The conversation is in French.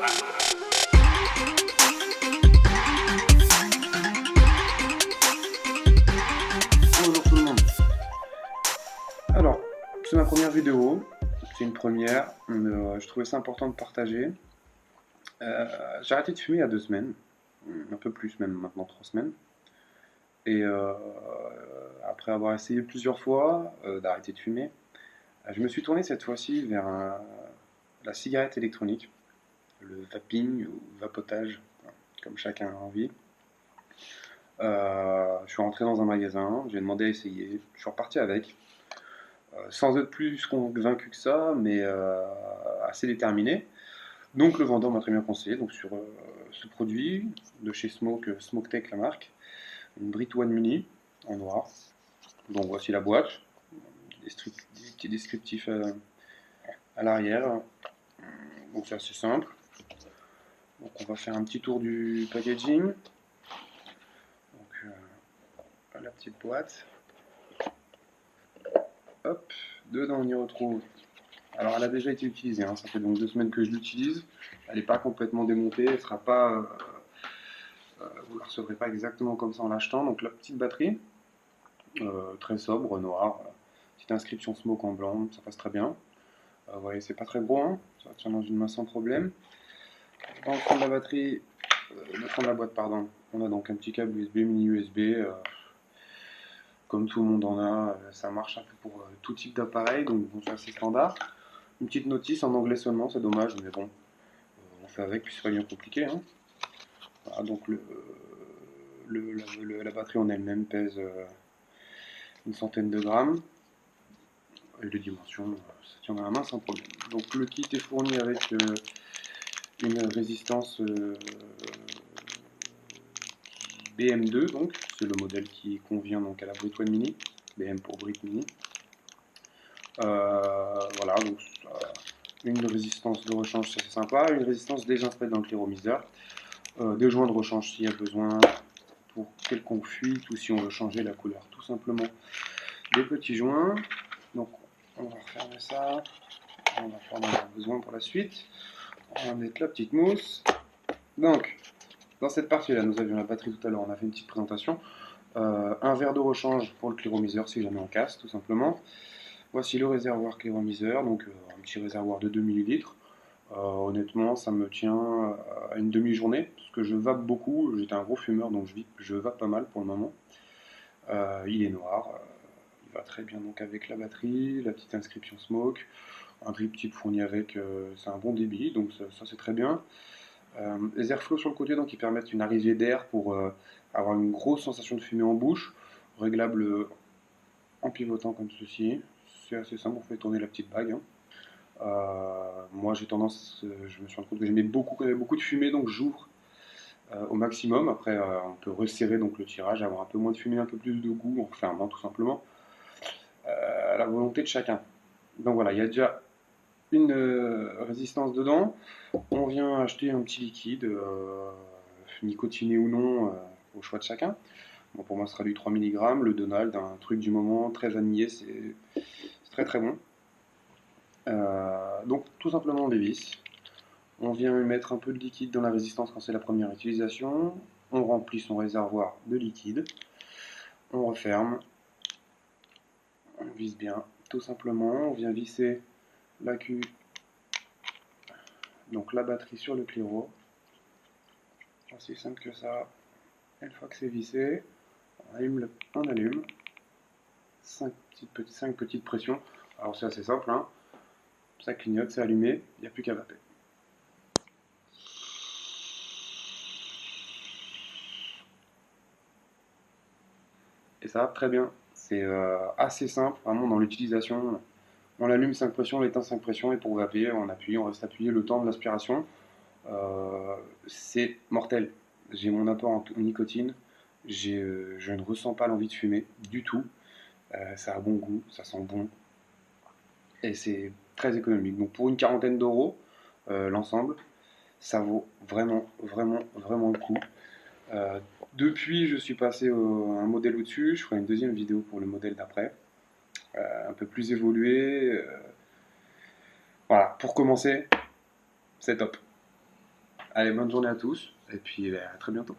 Bonjour tout le monde. Alors, c'est ma première vidéo, c'est une première, mais je trouvais ça important de partager. J'ai arrêté de fumer il y a 2 semaines, un peu plus même maintenant, 3 semaines. Et après avoir essayé plusieurs fois d'arrêter de fumer, je me suis tourné cette fois-ci vers la cigarette électronique, le vaping ou vapotage, comme chacun a envie. Je suis rentré dans un magasin, j'ai demandé à essayer, je suis reparti avec. Sans être plus convaincu que ça, mais assez déterminé. Donc le vendeur m'a très bien conseillé donc, sur ce produit de chez SmokeTech la marque, une Brit One Mini en noir. Donc voici la boîte, des petits descriptifs à l'arrière. Donc c'est assez simple. Donc on va faire un petit tour du packaging. Donc la petite boîte. Hop, dedans on y retrouve. Alors elle a déjà été utilisée, hein. Ça fait donc 2 semaines que je l'utilise. Elle n'est pas complètement démontée, elle sera pas, vous ne la recevrez pas exactement comme ça en l'achetant. Donc la petite batterie, très sobre, noire, petite inscription smoke en blanc, ça passe très bien. Vous voyez, c'est pas très gros, hein. Ça tient dans une main sans problème. Dans le fond de la batterie, le fond de la boîte, pardon, on a donc un petit câble USB, mini USB. Comme tout le monde en a, ça marche un peu pour tout type d'appareil, donc bon, c'est assez standard. Une petite notice en anglais seulement, c'est dommage, mais bon, on fait avec, puis c'est pas bien compliqué, hein. Voilà, donc la batterie en elle-même pèse une centaine de grammes. Et les dimensions, ça tient dans la main sans problème. Donc le kit est fourni avec une résistance BM2, donc c'est le modèle qui convient donc à la Brit One Mini, BM pour Brit Mini. Voilà, donc une résistance de rechange, c'est sympa, une résistance déjà installée dans le cléromiseur, des joints de rechange s'il y a besoin pour quelconque fuite ou si on veut changer la couleur, tout simplement des petits joints. Donc on va refermer ça, on va en avoir besoin pour la suite. On va mettre la petite mousse. Donc dans cette partie là, nous avions la batterie tout à l'heure, on a fait une petite présentation. Un verre de rechange pour le cléromiseur si jamais on casse, tout simplement. Voici le réservoir cléromiseur, donc un petit réservoir de 2 ml. Honnêtement, ça me tient à une demi-journée, parce que je vape beaucoup. J'étais un gros fumeur, donc je vape pas mal pour le moment. Il est noir, il va très bien donc avec la batterie, la petite inscription smoke, un drip tip fourni avec, c'est un bon débit, donc ça c'est très bien. Les airflows sur le côté, donc ils permettent une arrivée d'air pour avoir une grosse sensation de fumée en bouche, réglable en pivotant comme ceci. C'est assez simple, on fait tourner la petite bague, hein. Moi j'ai tendance, je me suis rendu compte que j'aimais beaucoup, quand il y avait beaucoup de fumée, donc j'ouvre au maximum. Après on peut resserrer donc le tirage, avoir un peu moins de fumée, un peu plus de goût en refermant tout simplement. À la volonté de chacun. Donc voilà, il y a déjà une résistance dedans. On vient acheter un petit liquide, nicotiné ou non, au choix de chacun. Bon, pour moi ce sera du 3 mg, le Donald, un truc du moment, très vanillé, c'est très très bon. Donc tout simplement on dévisse. On vient mettre un peu de liquide dans la résistance quand c'est la première utilisation. On remplit son réservoir de liquide. On referme. On visse bien, tout simplement. On vient visser la queue, donc la batterie sur le cléro. Aussi simple que ça. Une fois que c'est vissé, on allume. 5 petites pressions. Alors c'est assez simple, hein. Ça clignote, c'est allumé, il n'y a plus qu'à vaper. Et ça va très bien. C'est assez simple, vraiment dans l'utilisation. On l'allume 5 pressions, on l'éteint 5 pressions, et pour vaper, on appuie, on reste appuyé le temps de l'aspiration. C'est mortel. J'ai mon apport en nicotine, je ne ressens pas l'envie de fumer du tout. Ça a bon goût, ça sent bon, et c'est très économique. Donc pour une quarantaine d'euros, l'ensemble, ça vaut vraiment, vraiment, vraiment le coup. Depuis, je suis passé à un modèle au-dessus. Je ferai une deuxième vidéo pour le modèle d'après, un peu plus évolué. Voilà, pour commencer, c'est top. Allez, bonne journée à tous, et puis à très bientôt.